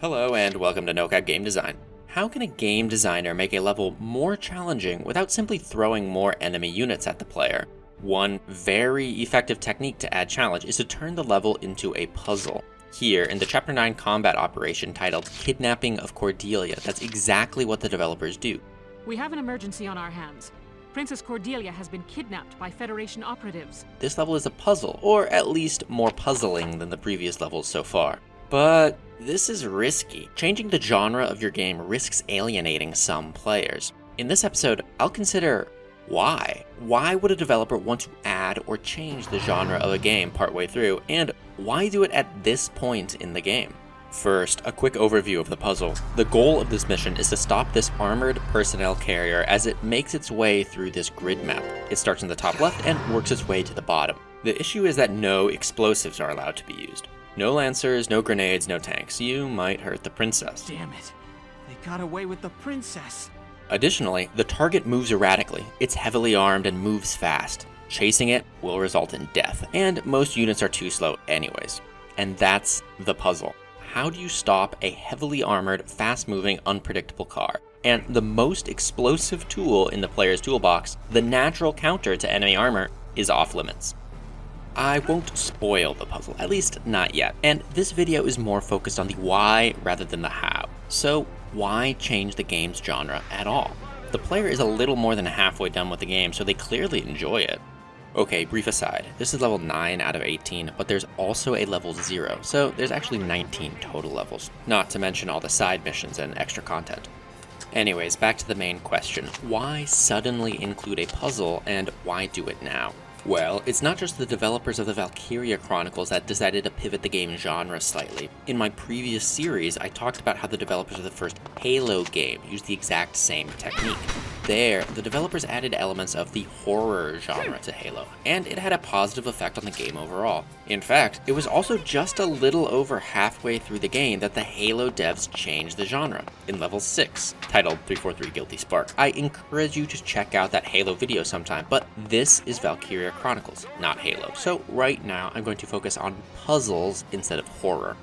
Hello and welcome to Nocab Game Design. How can a game designer make a level more challenging without simply throwing more enemy units at the player? One very effective technique to add challenge is to turn the level into a puzzle. Here, in the Chapter 9 combat operation titled Kidnapping of Cordelia, that's exactly what the developers do. We have an emergency on our hands. Princess Cordelia has been kidnapped by Federation operatives. This level is a puzzle, or at least more puzzling than the previous levels so far. But this is risky. Changing the genre of your game risks alienating some players. In this episode, I'll consider why. Why would a developer want to add or change the genre of a game partway through, and why do it at this point in the game? First, a quick overview of the puzzle. The goal of this mission is to stop this armored personnel carrier as it makes its way through this grid map. It starts in the top left and works its way to the bottom. The issue is that no explosives are allowed to be used. No lancers, no grenades, no tanks. You might hurt the princess. Damn it. They got away with the princess. Additionally, the target moves erratically. It's heavily armed and moves fast. Chasing it will result in death, and most units are too slow anyways. And that's the puzzle. How do you stop a heavily armored, fast-moving, unpredictable car? And the most explosive tool in the player's toolbox, the natural counter to enemy armor, is off limits. I won't spoil the puzzle, at least not yet, and this video is more focused on the why rather than the how. So why change the game's genre at all? The player is a little more than halfway done with the game, so they clearly enjoy it. Okay, brief aside, this is level 9 out of 18, but there's also a level 0, so there's actually 19 total levels, not to mention all the side missions and extra content. Anyways, back to the main question. Why suddenly include a puzzle, and why do it now? Well, it's not just the developers of the Valkyria Chronicles that decided to pivot the game genre slightly. In my previous series, I talked about how the developers of the first Halo game used the exact same technique. There, the developers added elements of the horror genre to Halo, and it had a positive effect on the game overall. In fact, it was also just a little over halfway through the game that the Halo devs changed the genre, in level 6, titled 343 Guilty Spark. I encourage you to check out that Halo video sometime, but this is Valkyria Chronicles, not Halo, so right now I'm going to focus on puzzles instead of horror.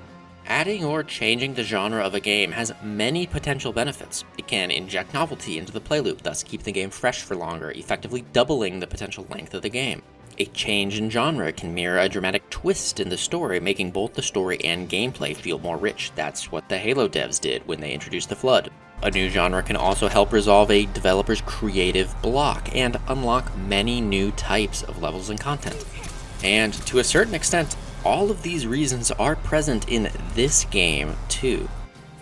Adding or changing the genre of a game has many potential benefits. It can inject novelty into the play loop, thus keep the game fresh for longer, effectively doubling the potential length of the game. A change in genre can mirror a dramatic twist in the story, making both the story and gameplay feel more rich. That's what the Halo devs did when they introduced the Flood. A new genre can also help resolve a developer's creative block and unlock many new types of levels and content. And to a certain extent, all of these reasons are present in this game too.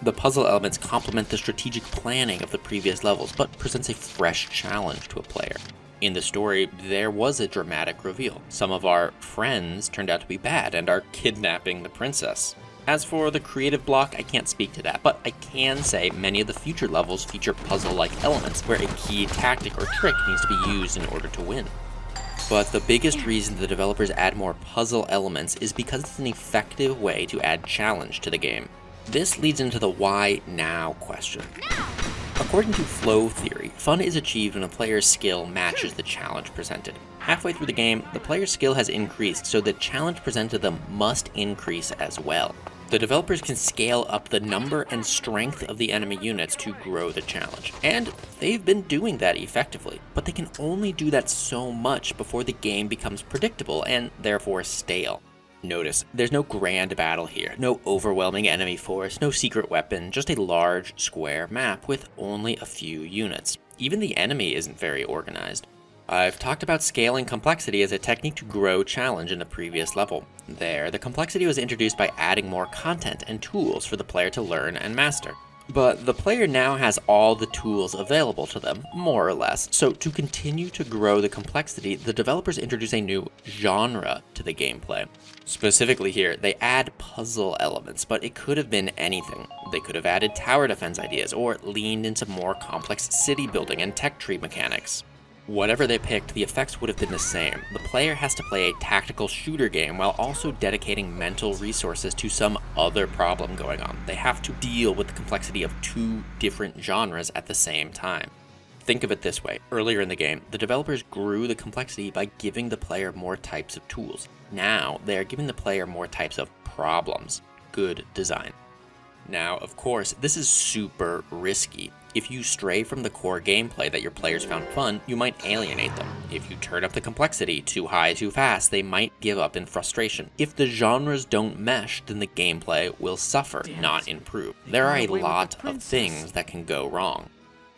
The puzzle elements complement the strategic planning of the previous levels, but presents a fresh challenge to a player. In the story, there was a dramatic reveal. Some of our friends turned out to be bad and are kidnapping the princess. As for the creative block, I can't speak to that, but I can say many of the future levels feature puzzle-like elements where a key tactic or trick needs to be used in order to win. But the biggest reason the developers add more puzzle elements is because it's an effective way to add challenge to the game. This leads into the why now question. According to flow theory, fun is achieved when a player's skill matches the challenge presented. Halfway through the game, the player's skill has increased, so the challenge presented to them must increase as well. The developers can scale up the number and strength of the enemy units to grow the challenge, and they've been doing that effectively, but they can only do that so much before the game becomes predictable and therefore stale. Notice, there's no grand battle here, no overwhelming enemy force, no secret weapon, just a large, square map with only a few units. Even the enemy isn't very organized. I've talked about scaling complexity as a technique to grow challenge in the previous level. There, the complexity was introduced by adding more content and tools for the player to learn and master. But the player now has all the tools available to them, more or less, so to continue to grow the complexity, the developers introduce a new genre to the gameplay. Specifically here, they add puzzle elements, but it could have been anything. They could have added tower defense ideas, or leaned into more complex city building and tech tree mechanics. Whatever they picked, the effects would have been the same. The player has to play a tactical shooter game while also dedicating mental resources to some other problem going on. They have to deal with the complexity of two different genres at the same time. Think of it this way. Earlier in the game, the developers grew the complexity by giving the player more types of tools. Now, they are giving the player more types of problems. Good design. Now, of course, this is super risky. If you stray from the core gameplay that your players found fun, you might alienate them. If you turn up the complexity too high too fast, they might give up in frustration. If the genres don't mesh, then the gameplay will suffer, not improve. There are a lot of things that can go wrong.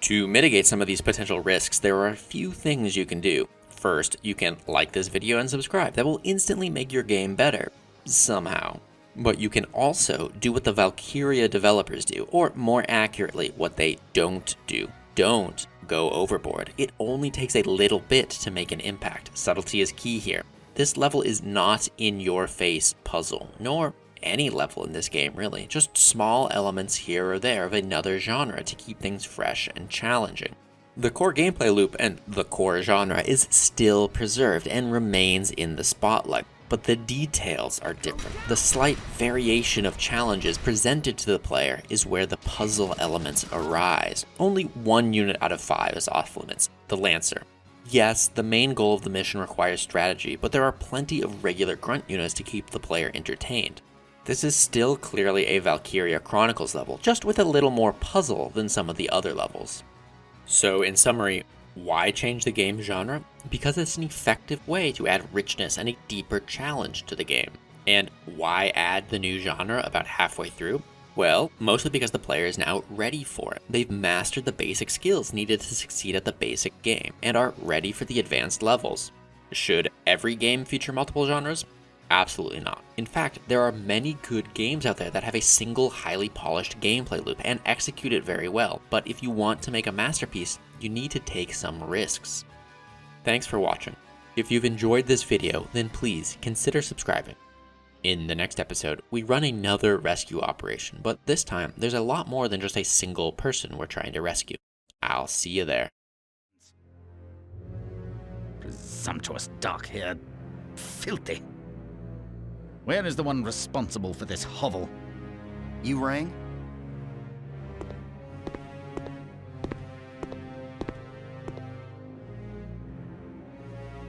To mitigate some of these potential risks, there are a few things you can do. First, you can like this video and subscribe. That will instantly make your game better, somehow. But you can also do what the Valkyria developers do, or more accurately, what they don't do. Don't go overboard. It only takes a little bit to make an impact. Subtlety is key here. This level is not in-your-face puzzle, nor any level in this game really, just small elements here or there of another genre to keep things fresh and challenging. The core gameplay loop and the core genre is still preserved and remains in the spotlight. But the details are different. The slight variation of challenges presented to the player is where the puzzle elements arise. Only one unit out of 5 is off limits, the Lancer. Yes, the main goal of the mission requires strategy, but there are plenty of regular grunt units to keep the player entertained. This is still clearly a Valkyria Chronicles level, just with a little more puzzle than some of the other levels. So in summary, why change the game genre? Because it's an effective way to add richness and a deeper challenge to the game. And why add the new genre about halfway through? Well, mostly because the player is now ready for it. They've mastered the basic skills needed to succeed at the basic game, and are ready for the advanced levels. Should every game feature multiple genres? Absolutely not. In fact, there are many good games out there that have a single highly polished gameplay loop and execute it very well, but if you want to make a masterpiece, you need to take some risks. Thanks for watching. If you've enjoyed this video, then please consider subscribing. In the next episode, we run another rescue operation, but this time there's a lot more than just a single person we're trying to rescue. I'll see you there. Presumptuous, dark-haired, filthy. Where is the one responsible for this hovel? You rang?